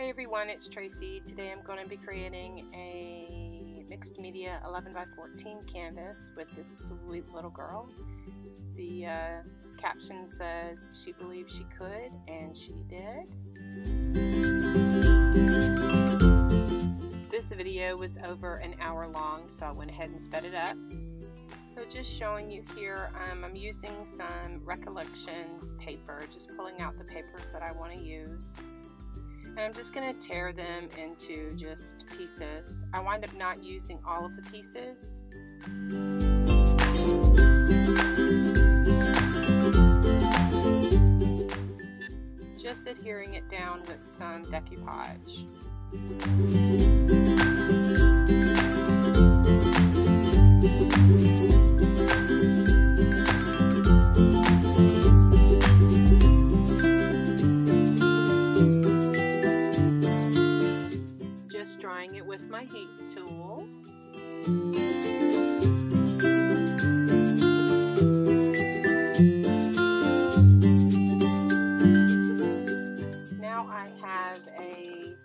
Hey everyone, it's Tracy. Today I'm going to be creating a mixed media 11 by 14 canvas with this sweet little girl. The caption says she believed she could, and she did. This video was over an hour long, so I went ahead and sped it up. So just showing you here, I'm using some Recollections paper, just pulling out the papers that I want to use. And I'm just going to tear them into just pieces. I wind up not using all of the pieces. Just adhering it down with some decoupage. Drying it with my heat tool. Now I have a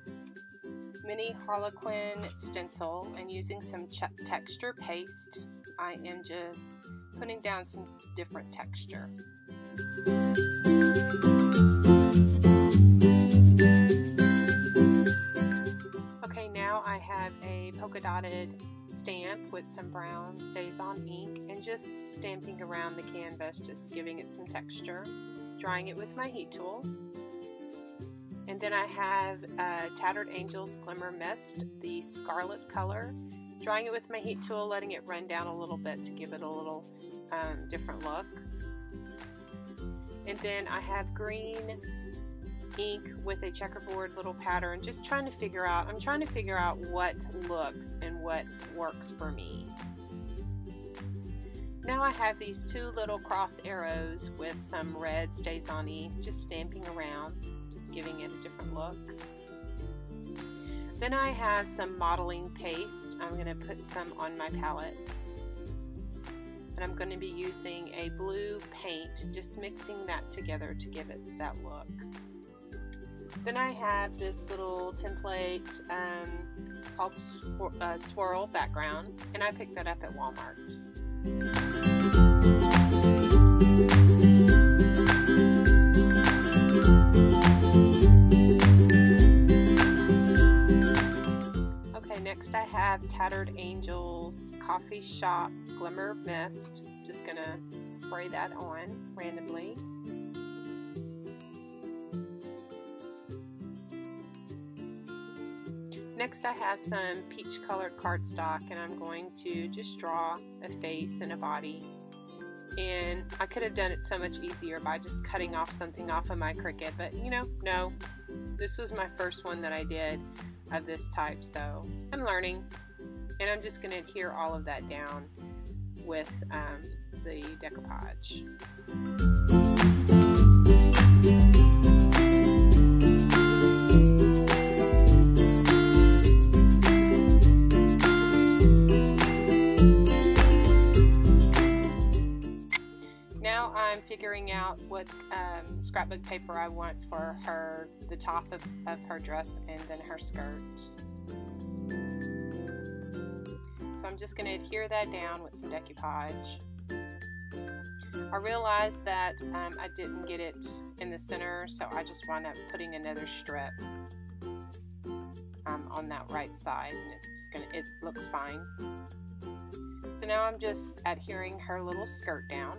mini Harlequin stencil, and using some texture paste, I am just putting down some different texture. I have a polka dotted stamp with some brown stays on ink, and just stamping around the canvas, just giving it some texture, drying it with my heat tool. And then I have Tattered Angels Glimmer Mist, the scarlet color, drying it with my heat tool, letting it run down a little bit to give it a little different look. And then I have green ink with a checkerboard little pattern, just trying to figure out, I'm trying to figure out what looks and what works for me. Now I have these two little cross arrows with some red stays on ink, just stamping around, just giving it a different look. Then I have some modeling paste. I'm going to put some on my palette, and I'm going to be using a blue paint, just mixing that together to give it that look. Then I have this little template called Swirl background, and I picked that up at Walmart. Okay, next I have Tattered Angels Coffee Shop Glimmer Mist. Just gonna spray that on randomly. Next I have some peach colored cardstock, and I'm going to just draw a face and a body. And I could have done it so much easier by just cutting off something off of my Cricut, but you know, no. This was my first one that I did of this type, so I'm learning. And I'm just going to adhere all of that down with the decoupage. I'm figuring out what scrapbook paper I want for her, the top of her dress, and then her skirt. So I'm just going to adhere that down with some decoupage. I realized that I didn't get it in the center, so I just wound up putting another strip on that right side, and it looks fine. So now I'm just adhering her little skirt down.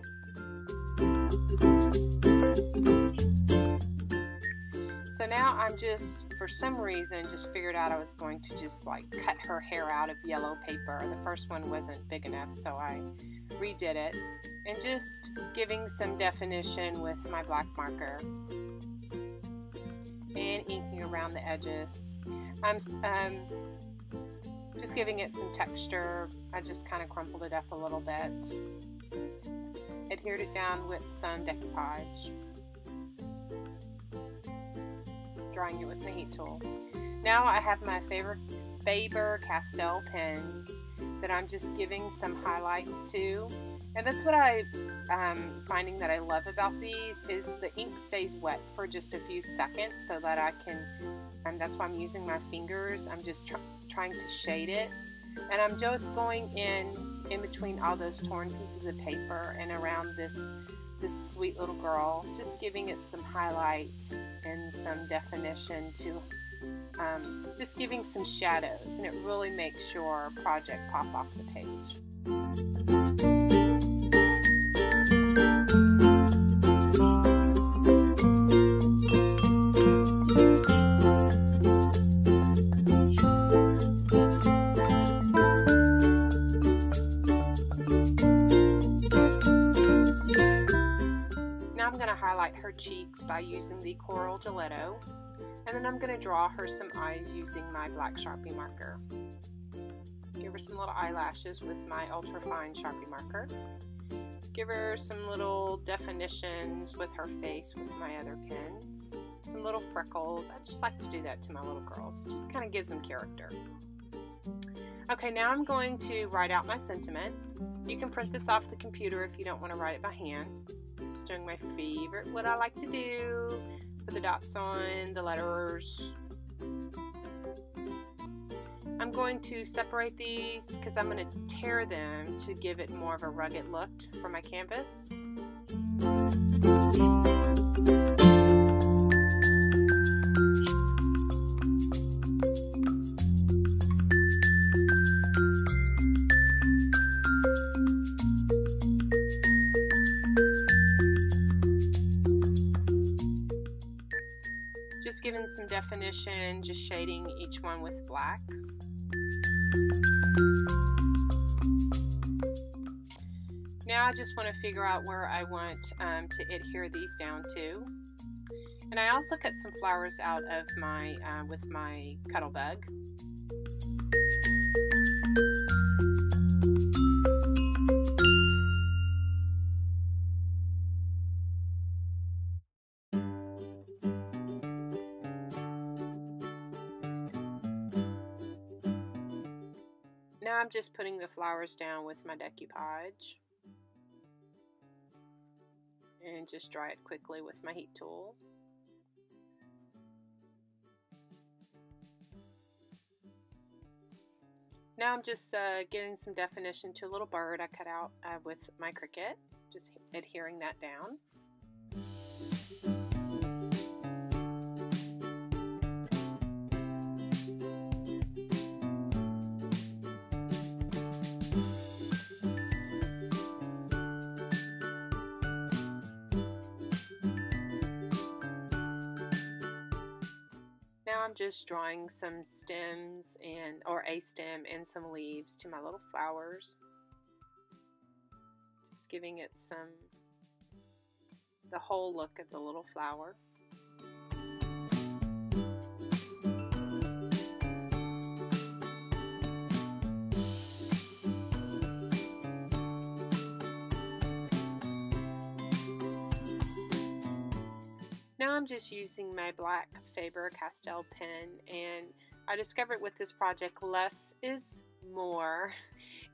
So now I'm just, for some reason, just figured out I was going to just like cut her hair out of yellow paper. The first one wasn't big enough, so I redid it, and just giving some definition with my black marker and inking around the edges. I'm just giving it some texture. I just kind of crumpled it up a little bit. Adhered it down with some decoupage. Drawing it with my heat tool. Now I have my Faber-Castell pens that I'm just giving some highlights to. And that's what I'm finding that I love about these, is the ink stays wet for just a few seconds so that I can And that's why I'm using my fingers. I'm just trying to shade it. And I'm just going in between all those torn pieces of paper and around this sweet little girl, just giving it some highlight and some definition to just giving some shadows, and it really makes your project pop off the page. Now I'm going to highlight her cheeks by using the Coral Gelato. And then I'm going to draw her some eyes using my black Sharpie marker. Give her some little eyelashes with my ultra fine Sharpie marker. Give her some little definitions with her face with my other pens. Some little freckles. I just like to do that to my little girls. It just kind of gives them character. Okay, now I'm going to write out my sentiment. You can print this off the computer if you don't want to write it by hand. Just doing my favorite, what I like to do. Put the dots on the letters. I'm going to separate these because I'm going to tear them to give it more of a rugged look for my canvas. Just giving some definition, just shading each one with black. Now I just want to figure out where I want to adhere these down to. And I also cut some flowers out of my, with my Cuttlebug. Now I'm just putting the flowers down with my decoupage and just dry it quickly with my heat tool. Now I'm just giving some definition to a little bird I cut out with my Cricut, just adhering that down. Now I'm just drawing some stems or a stem and some leaves to my little flowers. Just giving it the whole look of the little flower. Now I'm just using my black faber-castell pen, and I discovered with this project less is more,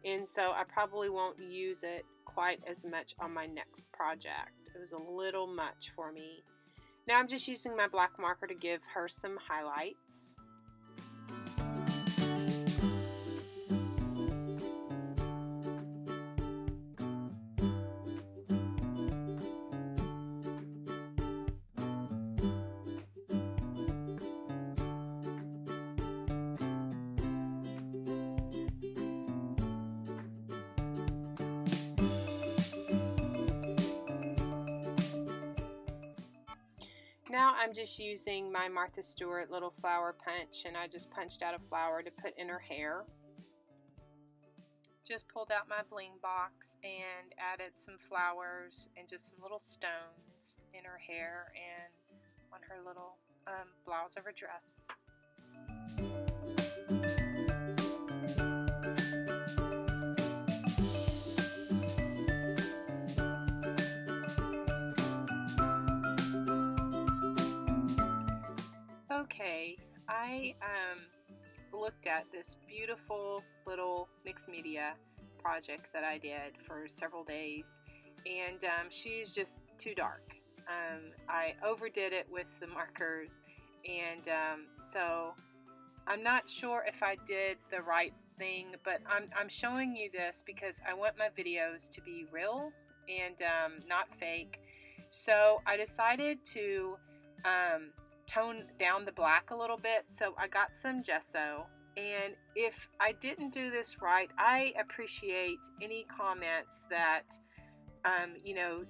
and so I probably won't use it quite as much on my next project. It was a little much for me. Now I'm just using my black marker to give her some highlights. Now I'm just using my Martha Stewart little flower punch, and I just punched out a flower to put in her hair. Just pulled out my bling box and added some flowers and just some little stones in her hair and on her little blouse of her dress. Okay, I looked at this beautiful little mixed media project that I did for several days, and she's just too dark. I overdid it with the markers, And so I'm not sure if I did the right thing, but I'm showing you this because I want my videos to be real and not fake. So I decided to tone down the black a little bit. So I got some gesso, and if I didn't do this right, I appreciate any comments that you know,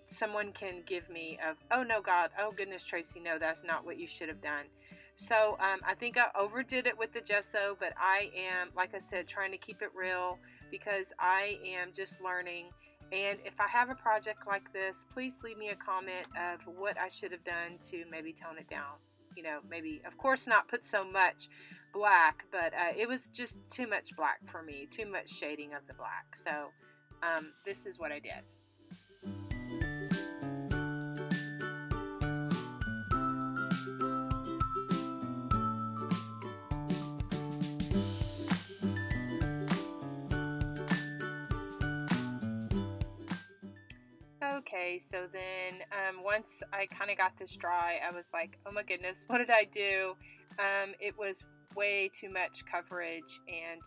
someone can give me of, oh no God, oh goodness Tracy, no, that's not what you should have done. So I think I overdid it with the gesso, but I am, like I said, trying to keep it real because I am just learning. And if I have a project like this, please leave me a comment of what I should have done to maybe tone it down. You know, maybe, of course, not put so much black, but it was just too much black for me, too much shading of the black. So this is what I did. Okay, so then once I kind of got this dry, I was like, oh my goodness, what did I do? It was way too much coverage, and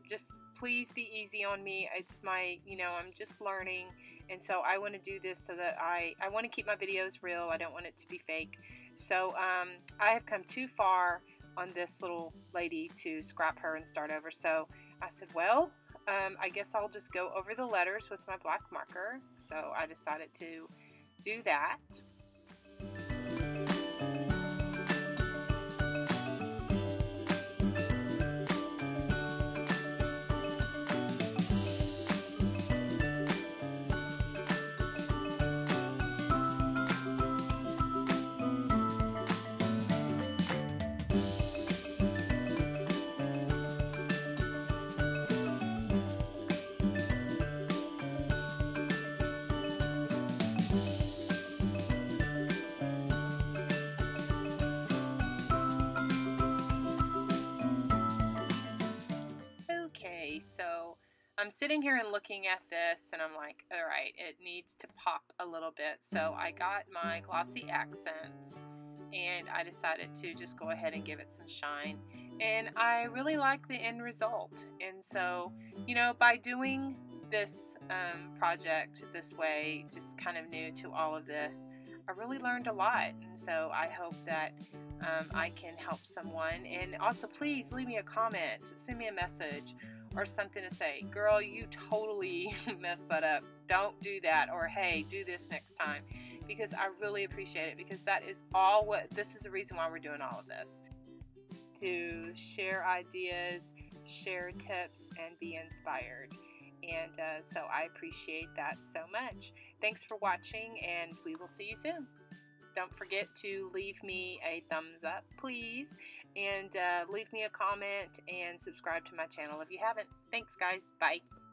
just please be easy on me. It's my, you know, I'm just learning, and so I want to do this so that I want to keep my videos real. I don't want it to be fake. So I have come too far on this little lady to scrap her and start over. So I said, well, I guess I'll just go over the letters with my black marker. So I decided to do that. Okay, so I'm sitting here and looking at this, and I'm like, all right, it needs to pop a little bit. So I got my glossy accents, and I decided to just go ahead and give it some shine. And I really like the end result. And so, you know, by doing this project this way, just kind of new to all of this, I really learned a lot. And so I hope that I can help someone. And also, please leave me a comment, send me a message or something to say, girl, you totally messed that up. Don't do that. Or hey, do this next time, because I really appreciate it, because that is all what, this is the reason why we're doing all of this. To share ideas, share tips, and be inspired. And so I appreciate that so much. Thanks for watching, and we will see you soon. Don't forget to leave me a thumbs up, please, and leave me a comment and subscribe to my channel if you haven't. Thanks, guys. Bye.